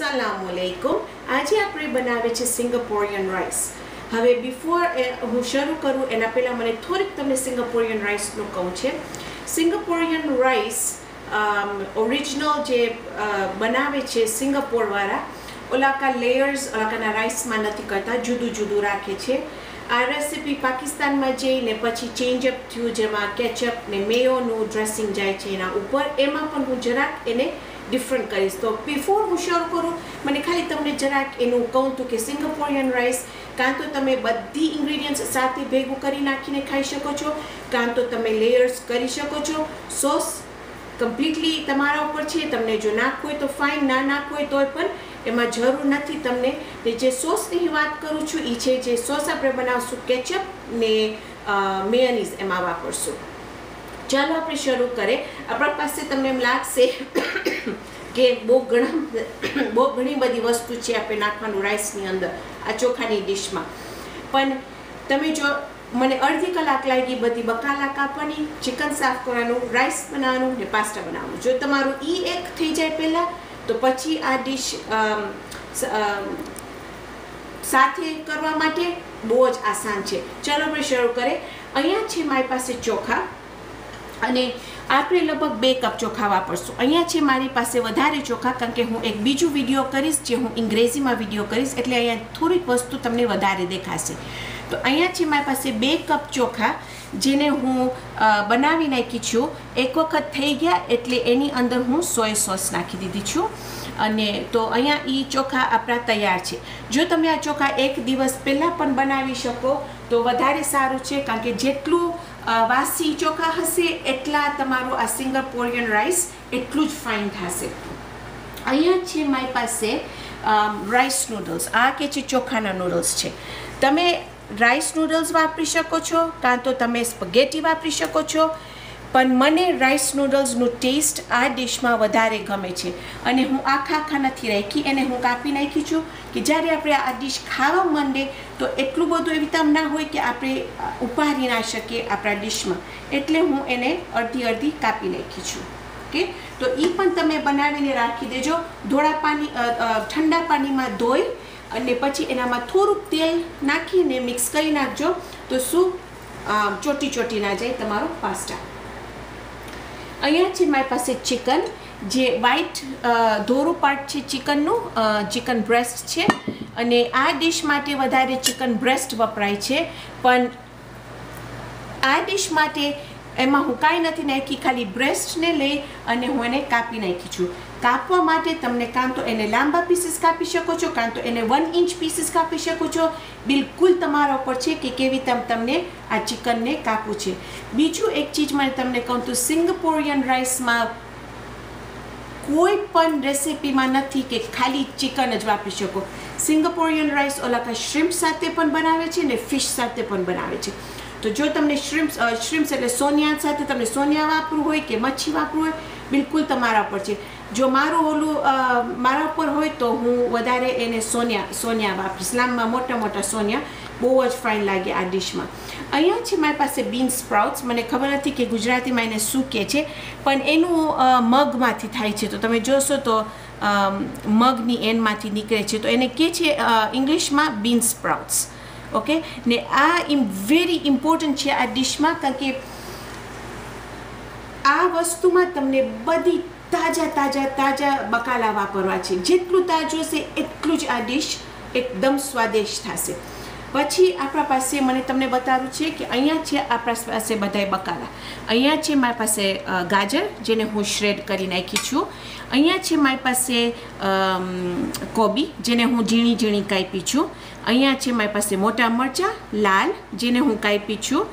अस्सलामुअलैकुम। આજે આપણે બનાવે છે સિંગાપોરિયન રાઈસ। હવે બિફોર હું શરૂ કરું એના પહેલા મને થોડીક તમને સિંગાપોરિયન રાઈસનું કહું છે। સિંગાપોરિયન રાઈસ ઓરિજિનલ જે બનાવે છે સિંગાપોરવાળા ઓલાકા લેયર્સ ઓલાકાના રાઈસમાં નથી કરતા, જુદું જુદું રાખે છે। આ રેસીપી પાકિસ્તાનમાં જઈને પછી ચેન્જઅપ થયું, જેમાં કેચઅપ ને મેયોનું ડ્રેસિંગ જાય છે એના ઉપર, એમાં પણ હું જરાક એને ડિફરન્ટ કરીશ। તો બિફોર હું શરૂ કરું મને ખાલી તમને જરાક એનું કહું હતું કે સિંગાપોરિયન રાઈસ કાં તો તમે બધી ઇન્ગ્રેડિયન્ટ્સ સાથે ભેગું કરી નાખીને ખાઈ શકો છો, કાં તો તમે લેયર્સ કરી શકો છો। સોસ કમ્પ્લીટલી તમારા ઉપર છે, તમને જો નાખવું હોય તો ફાઇન, ના નાખવું હોય તોય પણ એમાં જરૂર નથી તમને। ને જે સોસની વાત કરું છું એ છે જે સોસ આપણે બનાવશું કેચઅપ ને મેયોનીઝ એમાં વાપરશું। ચાલો આપણે શરૂ કરીએ। આપણા પાસે તમને એમ લાગશે કે બહુ ઘણી બધી વસ્તુ છે આપણે નાખવાનું રાઈસની અંદર આ ચોખાની ડિશમાં, પણ તમે જો મને અડધી કલાક લાગી બધી બકાલા કાપવાની, ચિકન સાફ કરવાનું, રાઈસ બનાવવાનું ને પાસ્તા બનાવવાનું। જો તમારું એક થઈ જાય પહેલાં તો પછી આ ડિશ સાથે કરવા માટે બહુ જ આસાન છે। ચાલો આપણે શરૂ કરીએ। અહીંયા છે મારી પાસે ચોખા અને આપણે લગભગ 2 કપ ચોખા વાપરશું। અહીંયા છે મારી પાસે વધારે ચોખા, કારણ કે હું એક બીજું વિડીયો કરીશ જે હું અંગ્રેજીમાં વિડીયો કરીશ, એટલે અહીંયા થોડીક વસ્તુ તમને વધારે દેખાશે। તો અહીંયા છે મારી પાસે 2 કપ ચોખા, જેને હું બનાવી નાખી છું। એક વખત થઈ ગયા એટલે એની અંદર હું સોય સોસ નાખી દીધી છું, અને તો અહીંયા એ ચોખા આપણા તૈયાર છે। જો તમે આ ચોખા એક દિવસ પહેલાં પણ બનાવી શકો તો વધારે સારું છે, કારણ કે જેટલું વાસી ચોખા હશે એટલા તમારું આ સિંગાપોરિયન રાઈસ એટલું જ ફાઇન થશે। અહીંયા છે મારી પાસે રાઈસ નૂડલ્સ, આ કે છે ચોખાના નૂડલ્સ છે। તમે રાઈસ નૂડલ્સ વાપરી શકો છો, કાં તો તમે સ્પગેટી વાપરી શકો છો, પણ મને રાઈસ નૂડલ્સનું ટેસ્ટ આ ડિશમાં વધારે ગમે છે, અને હું આખા નથી રાખી, એને હું કાપી નાખી છું કે જ્યારે આપણે આ ડિશ ખાવા માંડે તો એટલું બધું એવી તમ ના હોય કે આપણે ઉપાડી ના શકીએ આપણા ડિશમાં, એટલે હું એને અડધી કાપી નાખી છું। ઓકે, તો એ પણ તમે બનાવીને રાખી દેજો। ઠંડા પાણીમાં ધોઈ અને પછી એનામાં થોડુંક તેલ નાખીને મિક્સ કરી નાખજો, તો શું ચોટી ના જાય તમારો પાસ્તા। અહીંયા છે મારી પાસે ચિકન, જે વ્હાઈટ ધોરું પાર્ટ છે ચિકનનું, ચિકન બ્રેસ્ટ છે, અને આ ડિશ માટે વધારે ચિકન બ્રેસ્ટ વપરાય છે, પણ આ ડિશ માટે એમાં હું કાંઈ નથી નાખી, ખાલી બ્રેસ્ટને લઈ અને હું એને કાપી નાખી છું। કાપવા માટે તમને કાં તો એને લાંબા પીસીસ કાપી શકો છો, કાં તો એને 1 ઇંચ પીસીસ કાપી શકો છો, બિલકુલ તમારા ઉપર છે કે કેવી તમને આ ચિકનને કાપવું છે। બીજું એક ચીજ મને તમને કહું તો સિંગાપોરિયન રાઈસમાં કોઈ પણ રેસીપીમાં નથી કે ખાલી ચિકન જ વાપરી શકો। સિંગાપોરિયન રાઈસ ઓલાકા શ્રિમ્પ સાથે પણ બનાવે છે ને ફિશ સાથે પણ બનાવે છે। તો જો તમને શ્રિમ્પ્સ એટલે સોનિયા સાથે તમને સોનિયા વાપરવું હોય કે મચ્છી વાપરવું હોય, બિલકુલ તમારા પર છે। જો મારા ઉપર હોય તો હું વધારે એને સોનિયા વાપરીશ, લાંબા મોટા સોનિયા બહુ જ ફાઇન લાગે આ ડિશમાં। અહીંયા છે મારી પાસે બીન સ્પ્રાઉટ્સ, મને ખબર નથી કે ગુજરાતીમાં એને શું કહે છે, પણ એનું મગમાંથી થાય છે, તો તમે જોશો તો મગની એનમાંથી નીકળે છે, તો એને કહે છે ઇંગ્લિશમાં બીન સ્પ્રાઉટ્સ। ઓકે, ને આ વેરી ઇમ્પોર્ટન્ટ છે આ ડિશમાં, કારણ કે આ વસ્તુમાં તમને બધી તાજા બકાલા વાપરવા છે, જેટલું તાજું હશે એટલું જ આ ડિશ એકદમ સ્વાદિષ્ટ થશે। પછી આપણા પાસે મને તમને બતાવું છે કે અહીંયા છે આપણા પાસે બધાય બકાલા। અહીંયા છે મારી પાસે ગાજર, જેને હું શ્રેડ કરી નાખી છું। અહીંયા છે મારી પાસે કોબી, જેને હું ઝીણી કાપી છું। અહીંયા છે મારી પાસે મોટા મરચાં લાલ, જેને હું કાપી છું,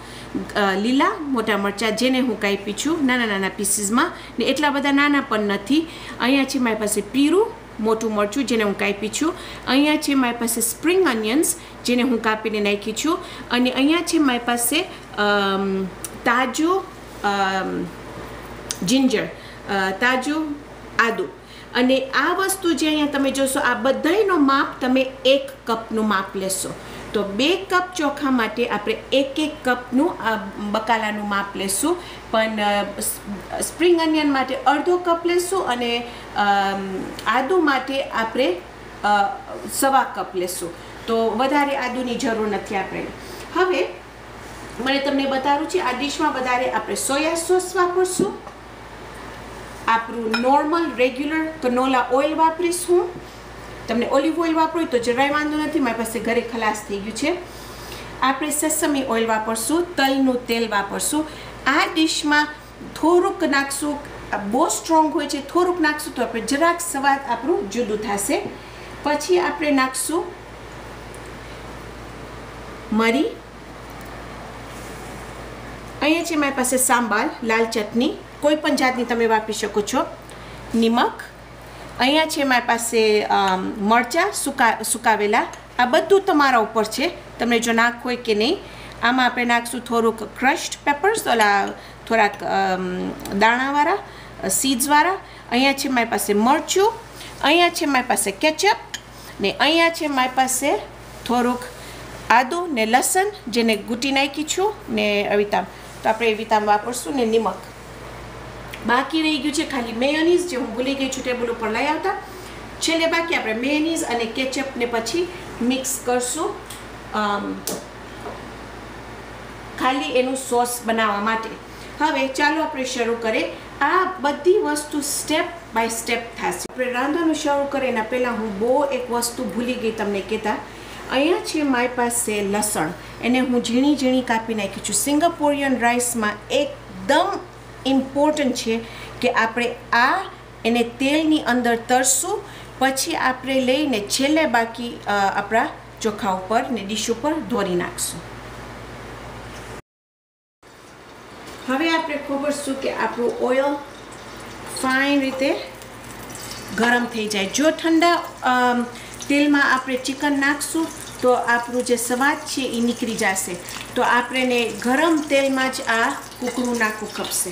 લીલા મોટા મરચાં જેને હું કાપી છું નાના પીસીસમાં, ને એટલા બધા નાના પણ નથી। અહીંયા છે મારી પાસે પીરું મોટું મરચું, જેને હું કાપી છું। અહીંયા છે મારી પાસે સ્પ્રિંગ ઓનિયન્સ, જેને હું કાપીને નાખી છું, અને અહીંયા છે મારી પાસે તાજું જિંજર, તાજું આદુ। અને આ વસ્તુ જે અહીંયા તમે જોશો આ બધાયનો માપ તમે 1 કપનું માપ લેશો। તો 2 કપ ચોખા માટે આપણે 1 કપનું બકાલાનું માપ લેશું, પણ સ્પ્રિંગ અનિયન માટે અડધો કપ લેશું અને આદુ માટે આપણે 1/4 કપ લેશું. તો વધારે આદુની જરૂર નથી આપણે. હવે મને તમને બતાવું છે, આ ડીશમાં વધારે આપણે સોયા સોસ વાપરશું, આપણું નોર્મલ રેગ્યુલર કનોલા ઓઇલ વાપરીશું. તમને ઓલિવ ઓઇલ વાપરો તો જરાય વાંધો નથી, મારી પાસે ઘરે ખલાસ થઈ ગયું છે. આપણે સેસમી ઓઇલ વાપરશું, તલનું તેલ વાપરશું. આ ડીશમાં થોડુંક નાખશું, બહુ સ્ટ્રોંગ હોય છે, થોડુંક નાખશું તો આપણે જરાક સ્વાદ આપણું જુદું થશે. પછી આપણે નાખશું મરી. અહીંયા છે મારી પાસે સાંબાર લાલ ચટણી, કોઈ પણ જાતની તમે વાપરી શકો છો. નિમક. અહીંયા છે મારી પાસે મરચાં સુકાવેલા. આ બધું તમારા ઉપર છે, તમને જો નાખવું હોય કે નહીં. આમાં આપણે નાખશું થોડુંક ક્રશ્ડ પેપર્સ, ઓલા થોડાક દાણાવાળા, સીડ્સવાળા. અહીંયા છે મારી પાસે મરચું. અહીંયા છે મારી પાસે કેચઅપ ને અહીંયા છે મારી પાસે થોડુંક આદુ ને લસણ, જેને ગૂંટી નાખી છું ને અવિતામ. તો આપણે અવિતામ વાપરશું ને નિમક. બાકી રહી ગયું છે ખાલી મેયોનીઝ, જે હું ભૂલી ગઈ છું ટેબલ ઉપર લઈ આવતા. છેલ્લે બાકી આપણે મેયોનીઝ અને કેચઅપ ને પછી મિક્સ કરશું ખાલી એનું સોસ બનાવવા માટે. હવે ચાલો આપણે શરૂ કરીએ. આ બધી વસ્તુ સ્ટેપ બાય સ્ટેપ થશે. આપણે રાંધવાનું શરૂ કરીએ એના પહેલાં હું બહુ એક વસ્તુ ભૂલી ગઈ તમને કહેતા. અહીંયા છે મારી પાસે લસણ, એને હું ઝીણી ઝીણી કાપી નાખી છું. સિંગાપોરિયન રાઈસમાં એકદમ ઇમ્પોર્ટન્ટ છે કે આપણે એને તેલની અંદર તરશું, પછી આપણે લઈને છેલ્લે બાકી આપણા ચોખા ઉપર ને ડીશ ઉપર ધોરી નાખશું. હવે આપણે ખબરશું કે આપણું ઓઇલ ફાઇન રીતે ગરમ થઈ જાય. જો ઠંડા તેલમાં આપણે ચિકન નાખશું તો આપણું જે સ્વાદ છે એ નીકળી જશે. તો આપણે ગરમ તેલમાં જ આ કૂકડું નાખવું ખપશે.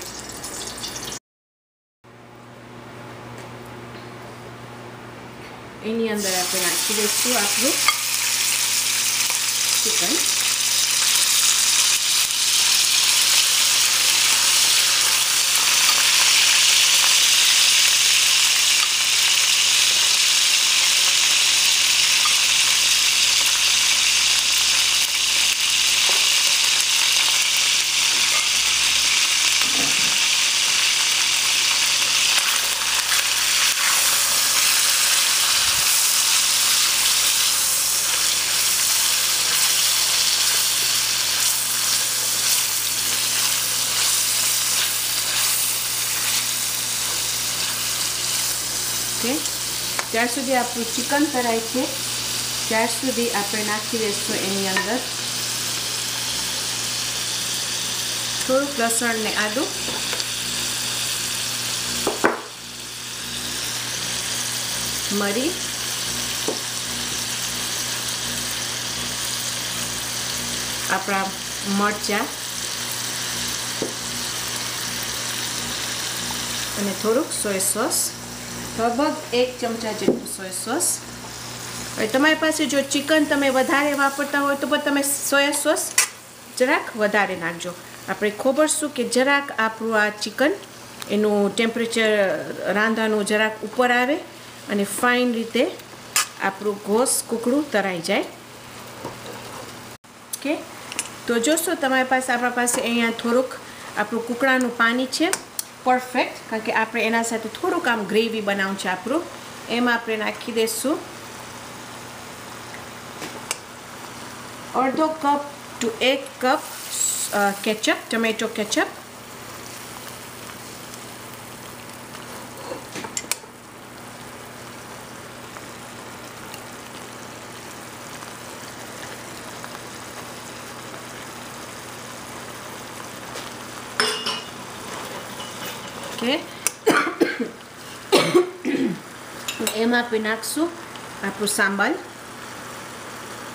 એની અંદર આપણે નાખી દઈશું આપણું ચિકન. ત્યાર સુધી આપણું ચિકન તરાય છે ત્યાર સુધી આપણે નાખી દઈશું એની અંદર થોડુંક લસણ ને આદુ, મરી, આપણા મરચાં અને થોડુંક સોય સોસ, લગભગ 1 ચમચા જેટલું સોય સોસ. હવે તમારી પાસે જો ચિકન તમે વધારે વાપરતા હોય તો પણ તમે સોયા સોસ જરાક વધારે નાખજો. આપણે ખબરશું કે જરાક આપણું આ ચિકન એનું ટેમ્પરેચર રાંધાનું જરાક ઉપર આવે અને ફાઇન રીતે આપણું ઘોસ કૂકડું તરાઈ જાય. ઓકે, તો જોશો તમારી પાસે આપણા પાસે અહીંયા થોડુંક આપણું કૂકડાનું પાણી છે પરફેક્ટ, કારણ કે આપણે એના સાથે થોડુંક આમ ગ્રેવી બનાવવું છે આપણું. એમાં આપણે નાખી દઈશું અડધો cup to 1 cup ketchup, tomato ketchup. Okay, એમાં આપણે નાખશું આપણું સાંબાર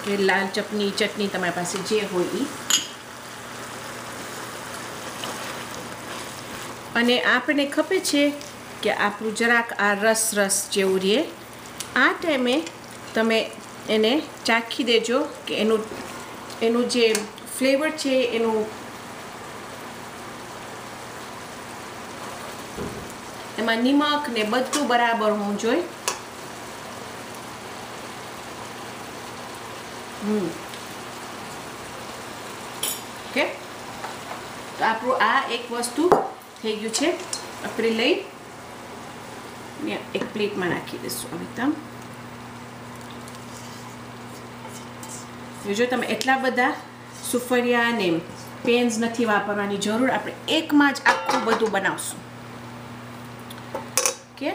કે લાલ ચટણી તમારી પાસે જે હોય એ. અને આપણને ખપે છે કે આપણું જરાક આ રસ જેવું રહે. આ ટાઈમે તમે એને ચાખી દેજો કે એનું જે ફ્લેવર છે એનું એમાં નિમક ને બધું બરાબર હોવું જોઈએ. ઓકે, તો આપણું આ એક વસ્તુ થઈ ગયું છે. આપણે લઈ એક પ્લેટમાં નાખી દઈશું. હવે જો તમે એટલા બધા સુફરિયા અને પેન્સ નથી વાપરવાની જરૂર. આપણે એકમાં જ આખું બધું બનાવશું. ઓકે,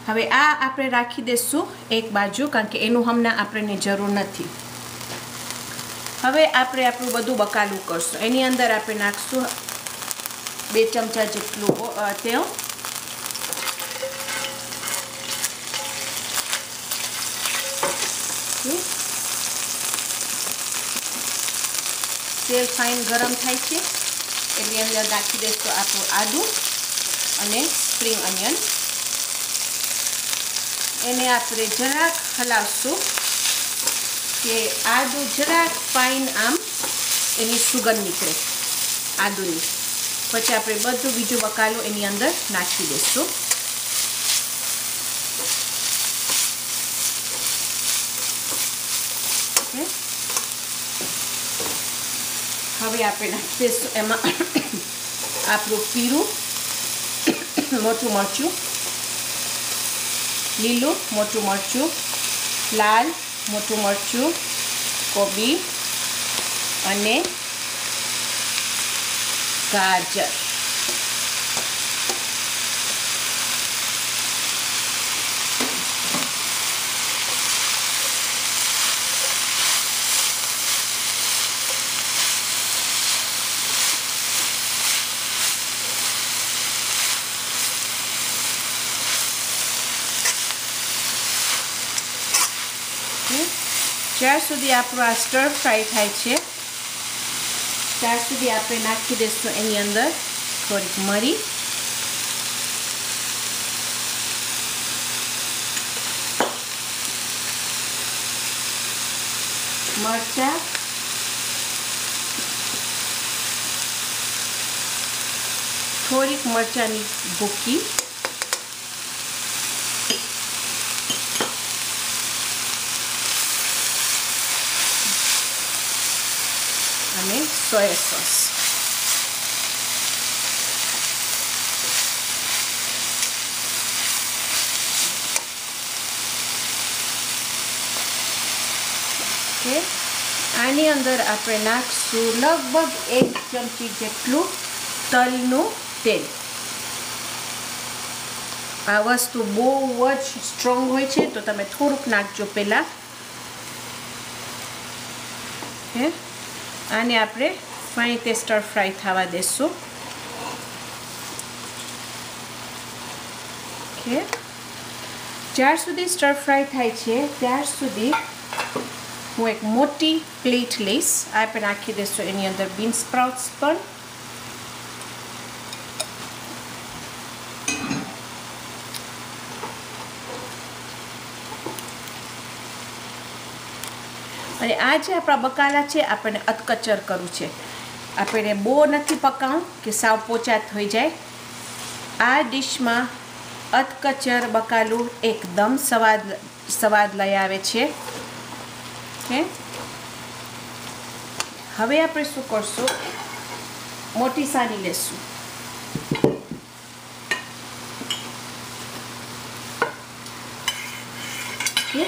હવે આ આપણે રાખી દઈશું એક બાજુ, કારણ કે એનું હમણાં આપણને જરૂર નથી. હવે આપણે આપણું બધું બકાલું કરશું. એની અંદર આપણે નાખશું 2 ચમચા જેટલું તેલ. તેલ ફાઇન ગરમ થાય છે એની અંદર નાખી દઈશું આપણું આદું અને સ્પ્રિંગ અનિયન. એને આપણે જરાક હલાવશું કે આદું જરાક ફાઇન આમ એની સુગંધ નીકળે આદુની. પછી આપણે બધું બીજું બકાલું એની અંદર નાખી દઈશું. હવે આપણે નાખી દઈશું એમાં આપણું પીળું મોટું મરચું, લીલું મોટું મરચું, લાલ મોટું મરચું, કોબી અને ગાજર. જ્યાર સુધી આપણું આ સ્ટર ફ્રાય થાય છે ત્યાર સુધી આપણે નાખી દઈશું એની અંદર થોડીક મરી, મરચાં, થોડીક મરચાંની ભૂકી અને સોયા સોસ. ઓકે, આની અંદર આપણે નાખશું લગભગ 1 ચમચી જેટલું તલનું તેલ. આ વસ્તુ બહુ જ સ્ટ્રોંગ હોય છે તો તમે થોડુંક નાખજો પહેલાં. ઓકે, આને આપણે ફાઇન રીતે સ્ટર ફ્રાય થવા દેશું. ઓકે, જ્યાર સુધી સ્ટર ફ્રાય થાય છે ત્યાર સુધી હું એક મોટી પ્લેટ લઈશ. આપણે નાખી દઈશું એની અંદર બીન સ્પ્રાઉટ્સ પણ. અને આ જે આપણા બકાલા છે આપણને અધકચર કરવું છે. આપણે બહુ નથી પકાવવું કે સાવ પોચા થઈ જાય. આ ડીશમાં અધકચર બકાલું એકદમ સ્વાદ લઈ આવે છે. ઓકે, હવે આપણે શું કરશું, મોટી સાની લેશું. ઓકે,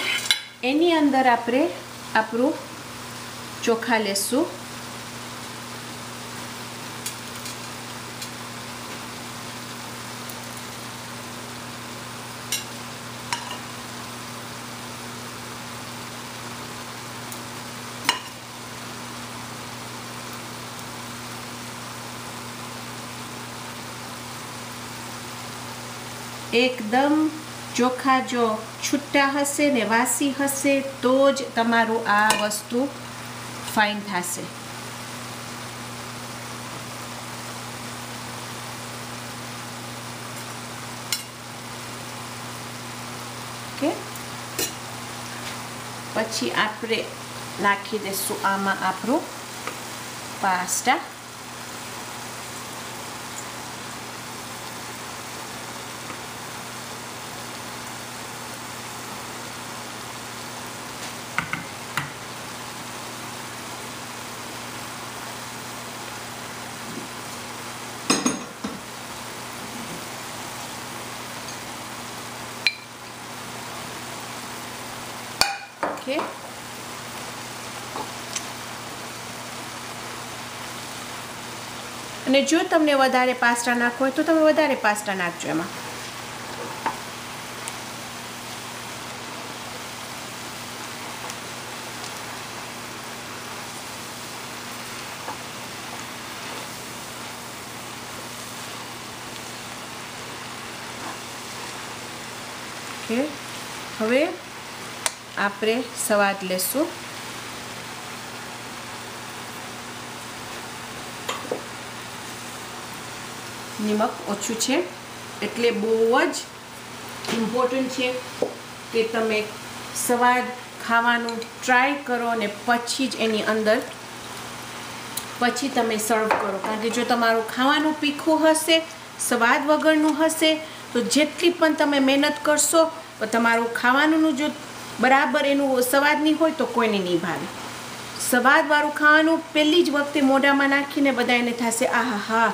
એની અંદર આપણે આપણું ચોખા લેશું. એકદમ ચોખા જો છૂટા હશે ને વાસી હશે તો જ તમારું આ વસ્તુ ફાઇન થશે. ઓકે, પછી આપણે નાખી દઈશું આમાં આપણું પાસ્તા. ઓકે, અને જો તમને વધારે પાસ્તા નાખવો હોય તો તમે વધારે પાસ્તા નાખજો એમાં. ઓકે, હવે આપણે સ્વાદ લેશું. નિમક ઓછું છે એટલે બહુ જ ઇમ્પોર્ટન્ટ છે કે તમે સ્વાદ ખાવાનું ટ્રાય કરો અને પછી જ એની અંદર પછી તમે સર્વ કરો. કારણ કે જો તમારું ખાવાનું તીખું હશે, સ્વાદ વગરનું હશે, તો જેટલી પણ તમે મહેનત કરશો તો તમારું ખાવાનું જો બરાબર એનું સ્વાદ નહીં હોય તો કોઈને નહીં ભાવે. સ્વાદવાળું ખાવાનું પહેલી જ વખતે મોઢામાં નાખીને બધા એને થશે આહા હા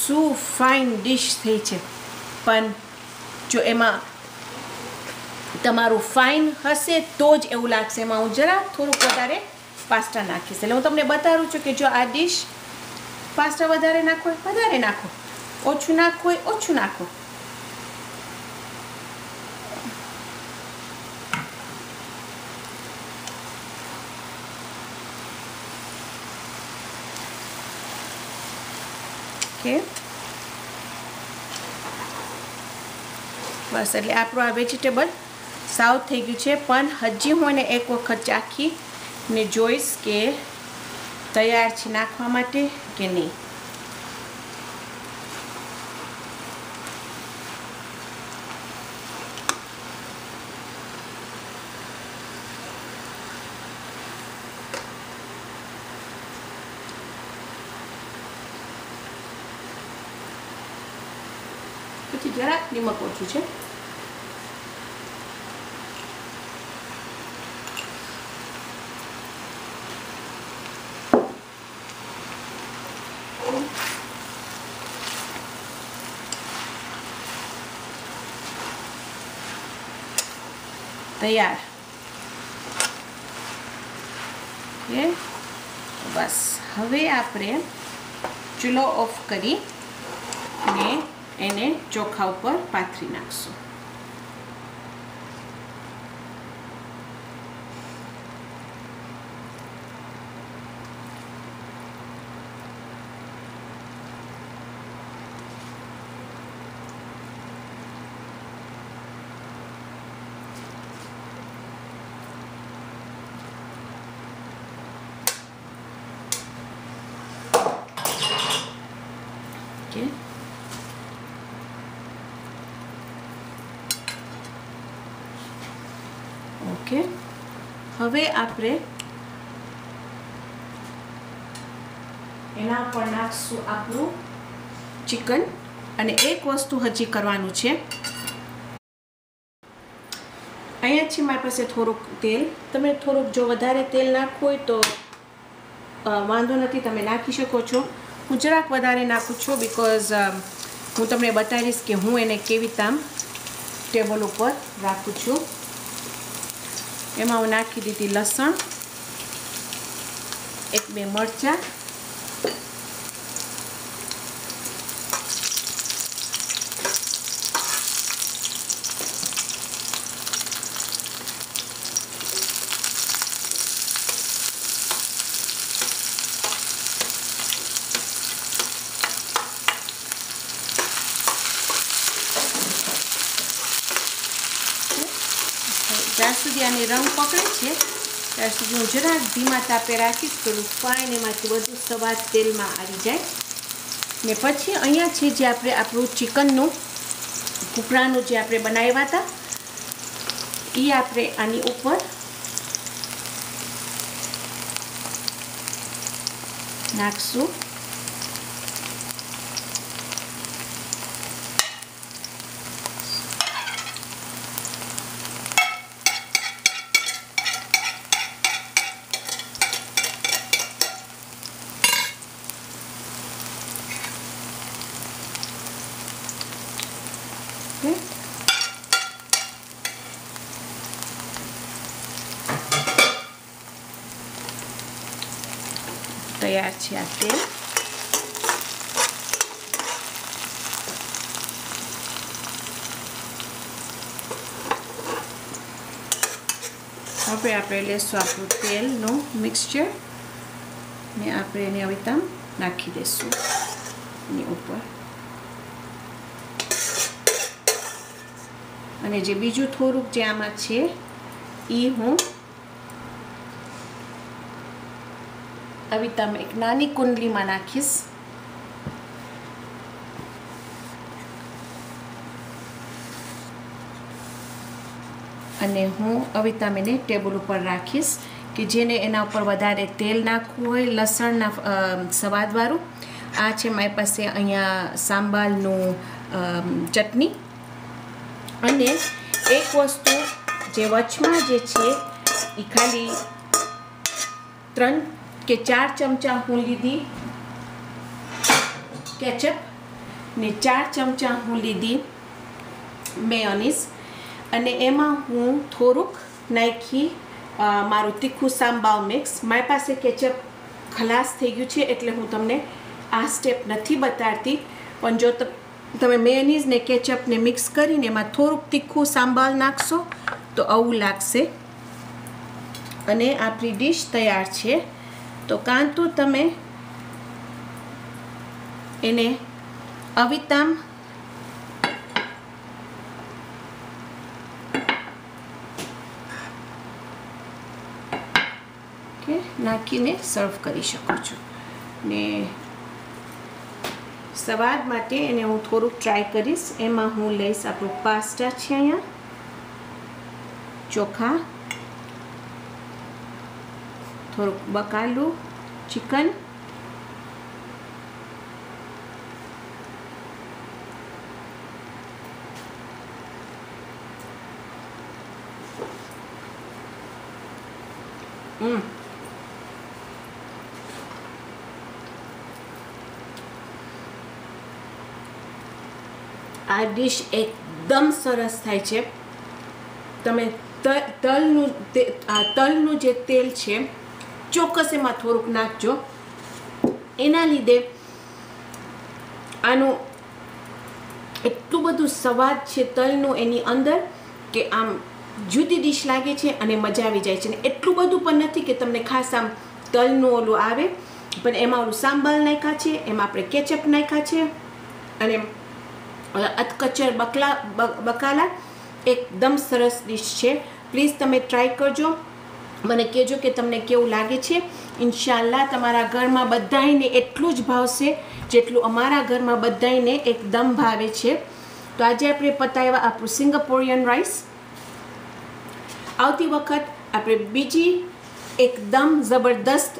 શું ફાઇન ડિશ થઈ છે. પણ જો એમાં તમારું ફાઇન હશે તો જ એવું લાગશે. એમાં હું જરા થોડુંક વધારે પાસ્તા નાખીશ. એટલે હું તમને બતાવું છું કે જો આ ડિશ પાસ્તા વધારે નાખો વધારે નાખો, ઓછું નાખો ઓછું નાખો. બસ, એટલે આપણું આ વેજીટેબલ સાવ થઈ ગયું છે. પણ હજી હું એને એક વખત ચાખીને જોઈશ કે તૈયાર છે નાખવા માટે કે નહીં. પછી જરાક નિમક ઓછું છે. તૈયાર. બસ, હવે આપણે ચૂલો ઓફ કરી અને એને ચોખા ઉપર પાથરી નાખશું. ઓકે, ઓકે, હવે આપણે એના પર નાખશું આપણું ચિકન. અને એક વસ્તુ હજી કરવાનું છે. અહીંયા છે મારી પાસે થોડુંક તેલ. તમે થોડુંક જો વધારે તેલ નાખવું હોય તો વાંધો નથી, તમે નાખી શકો છો. હું જરાક વધારે નાખું છું બિકોઝ હું તમને બતાવીશ કે હું એને કેવી રીતે આમ ટેબલ ઉપર રાખું છું. એમાં હું નાખી દીધી લસણ, 1-2 મરચાં, જ્યાં સુધી આને રંગ પકડે છે ત્યાં સુધી હું જરાક ધીમા તાપે રાખીશ તો ફાઇન એમાંથી બધું સ્વાદ તેલમાં આવી જાય. ને પછી અહીંયા છે જે આપણે આપણું ચિકનનું કુકરાનું જે આપણે બનાવ્યા હતા એ આપણે આની ઉપર નાખશું. તૈયાર છે આ તેલ. હવે આપણે લેશું આપણું તેલનું મિક્સચર ને આપણે એને હવે આમ નાખી દઈશું એની ઉપર. અને જે બીજું થોડુંક જે આમાં છે એ હું હવે તમે એક નાની કુંડલીમાં નાખીશ. અને હું હવે તમે એને ટેબલ ઉપર રાખીશ કે જેને એના ઉપર વધારે તેલ નાખવું હોય, લસણના સ્વાદવાળું. આ છે મારી પાસે અહીંયા સાંબારનું ચટણી. અને એક વસ્તુ જે વચમાં જે છે એ ખાલી 3 કે 4 ચમચા હું લીધી કેચઅપ ને 4 ચમચા હું લીધી મેયોનીઝ. અને એમાં હું થોડુંક નાખી મારું તીખું સાંબાર મિક્સ. મારી પાસે કેચઅપ ખલાસ થઈ ગયું છે એટલે હું તમને આ સ્ટેપ નથી બતાડતી, પણ જો તમે મેયોનીઝ ને કેચઅપને મિક્સ કરીને એમાં થોડુંક તીખું સાંબાર નાખશો તો આવું લાગશે. અને આપણી ડીશ તૈયાર છે. તો કાં તો તમે એને અવિતામ નાખીને સર્વ કરી શકો છો. ને સ્વાદ માટે એને હું થોડુંક ટ્રાય કરીશ. એમાં હું લઈશ આપણું પાસ્તા છે, અહીંયા ચોખા, થોડુંક બકાલું ચિકન, આ ડીશ એકદમ સરસ થાય છે. તમે તલનું જે તેલ છે ચોક્કસ એમાં થોડુંક નાખજો. એના લીધે આનું એટલું બધું સ્વાદ છે તલનું એની અંદર કે આમ જુદી ડીશ લાગે છે અને મજા આવી જાય છે. ને એટલું બધું પણ નથી કે તમને ખાસ આમ તલનું ઓલું આવે, પણ એમાં ઓલું સાંબાર નાખ્યા છે, એમાં આપણે કેચઅપ નાખ્યા છે અને અધકચર બકાલા. એકદમ સરસ ડીશ છે. પ્લીઝ તમે ટ્રાય કરજો, મને કહેજો કે તમને કેવું લાગે છે. ઇન્શાલ્લાહ તમારા ઘરમાં બધાયને એટલું જ ભાવશે જેટલું અમારા ઘરમાં બધાયને એકદમ ભાવે છે. તો આજે આપણે પતાવ્યા આપણું સિંગાપોરિયન રાઈસ. આવતી વખત આપણે બીજી એકદમ જબરદસ્ત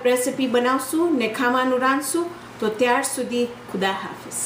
રેસીપી બનાવશું ને ખાવાનું રાંધશું. તો ત્યાર સુધી ખુદા હાફિઝ.